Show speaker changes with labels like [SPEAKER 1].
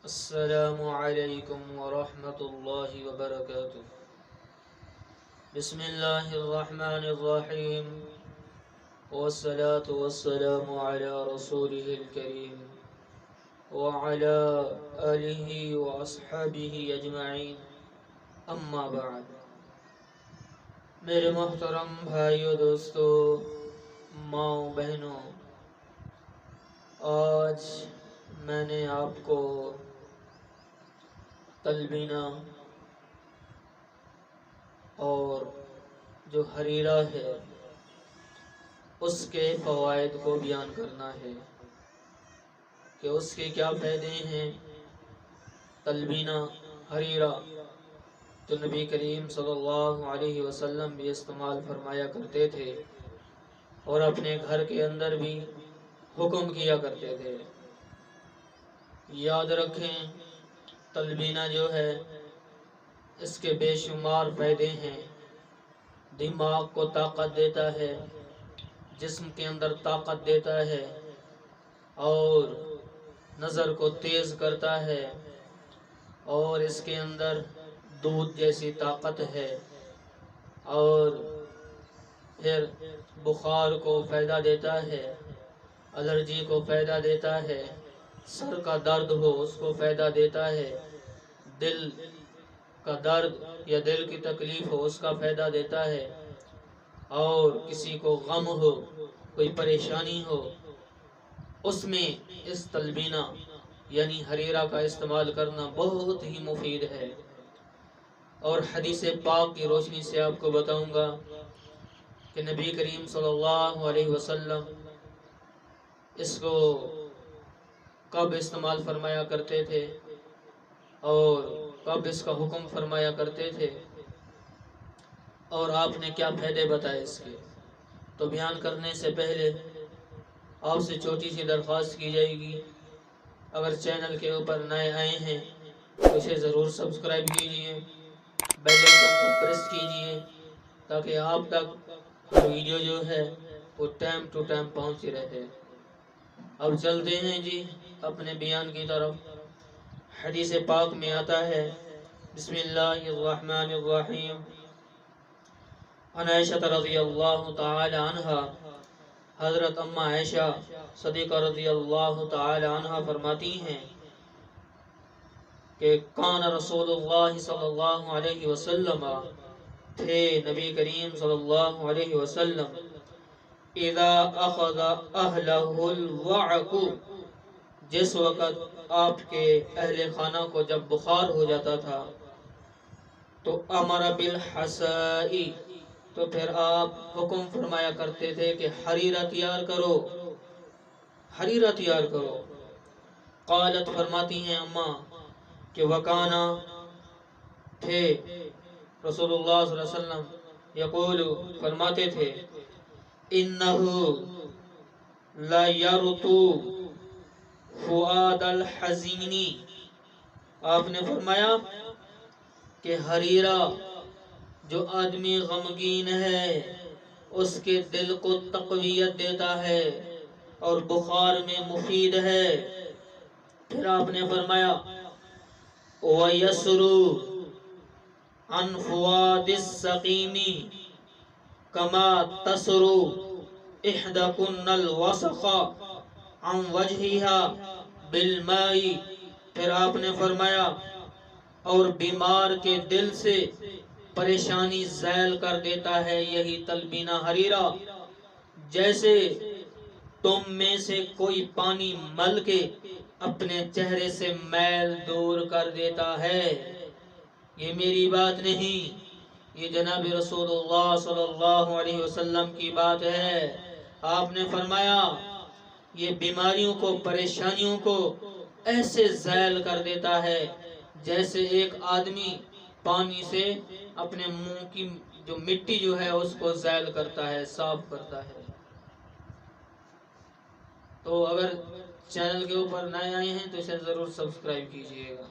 [SPEAKER 1] السلام علیکم ورحمۃ اللہ وبرکاتہ۔ بسم اللہ الرحمن الرحیم، والصلاة والسلام علی رسولہ الکریم وعلی آلہ واصحابہ اجمعین، اما بعد۔ میرے محترم بھائیو، دوستو، ماؤں بہنوں، آج میں نے آپ کو تلبینہ اور جو حریرہ ہے اس کے فوائد کو بیان کرنا ہے کہ اس کے کیا فائدے ہیں۔ تلبینہ، حریرہ جو نبی کریم صلی اللہ علیہ وسلم بھی استعمال فرمایا کرتے تھے اور اپنے گھر کے اندر بھی حکم کیا کرتے تھے۔ یاد رکھیں، تلبینہ جو ہے اس کے بے شمار فائدے ہیں۔ دماغ کو طاقت دیتا ہے، جسم کے اندر طاقت دیتا ہے، اور نظر کو تیز کرتا ہے، اور اس کے اندر دودھ جیسی طاقت ہے، اور پھر بخار کو فائدہ دیتا ہے، الرجی کو فائدہ دیتا ہے، سر کا درد ہو اس کو فائدہ دیتا ہے، دل کا درد یا دل کی تکلیف ہو اس کا فائدہ دیتا ہے، اور کسی کو غم ہو، کوئی پریشانی ہو، اس میں اس تلبینہ یعنی حریرہ کا استعمال کرنا بہت ہی مفید ہے۔ اور حدیث پاک کی روشنی سے آپ کو بتاؤں گا کہ نبی کریم صلی اللہ علیہ وسلم اس کو کب استعمال فرمایا کرتے تھے اور کب اس کا حکم فرمایا کرتے تھے، اور آپ نے کیا فائدے بتائے اس کے۔ تو بیان کرنے سے پہلے آپ سے چھوٹی سی درخواست کی جائے گی، اگر چینل کے اوپر نئے آئے ہیں تو اسے ضرور سبسکرائب کیجئے، بیل آئیکن کو پریس کیجئے تاکہ آپ تک ہر ویڈیو جو ہے وہ ٹائم ٹو ٹائم پہنچتی رہے۔ اب چلتے ہیں جی اپنے بیان کی طرف۔ حدیث پاک میں آتا ہے، بسم اللہ الرحمن الرحیم، عن عائشہ رضی اللہ تعالی عنہ، حضرت اماں عائشہ صدیقہ رضی اللہ تعالی عنہ فرماتی ہیں کہ کان رسول اللہ صلی اللہ علیہ وسلم، تھے نبی کریم صلی اللہ علیہ وسلم، اذا اخذ اہلہ الوعک، جس وقت آپ کے اہل خانہ کو جب بخار ہو جاتا تھا تو امر بالحساء، تو پھر آپ حکم فرمایا کرتے تھے کہ حریرہ تیار کرو، حریرہ تیار کرو۔ قالت، فرماتی ہیں اماں کہ وکانا، تھے رسول اللہ صلی اللہ علیہ وسلم، یقول، فرماتے تھے، انہو لا یرتو فؤاد الحزین، آپ نے فرمایا کہ حریرہ جو آدمی غمگین ہے اس کے دل کو تقویت دیتا ہے اور بخار میں مفید ہے۔ پھر آپ نے فرمایا وَيَسْرُ عَنْ فُوَادِ السَّقِيمِ كَمَا تَسْرُ إِحْدَكُنَّ الْوَسَخَ عَنْ وَجْهِهَا بِالْمَاءِ، پھر آپ نے فرمایا اور بیمار کے دل سے پریشانی زائل کر دیتا ہے یہی تلبینہ حریرہ، جیسے تم میں سے کوئی پانی مل کے اپنے چہرے سے میل دور کر دیتا ہے۔ یہ میری بات نہیں، یہ جناب رسول اللہ صلی اللہ علیہ وسلم کی بات ہے۔ آپ نے فرمایا یہ بیماریوں کو، پریشانیوں کو ایسے زائل کر دیتا ہے جیسے ایک آدمی پانی سے اپنے منہ کی جو مٹی جو ہے اس کو زائل کرتا ہے، صاف کرتا ہے۔ تو اگر چینل کے اوپر نئے آئے ہیں تو اسے ضرور سبسکرائب کیجئے گا۔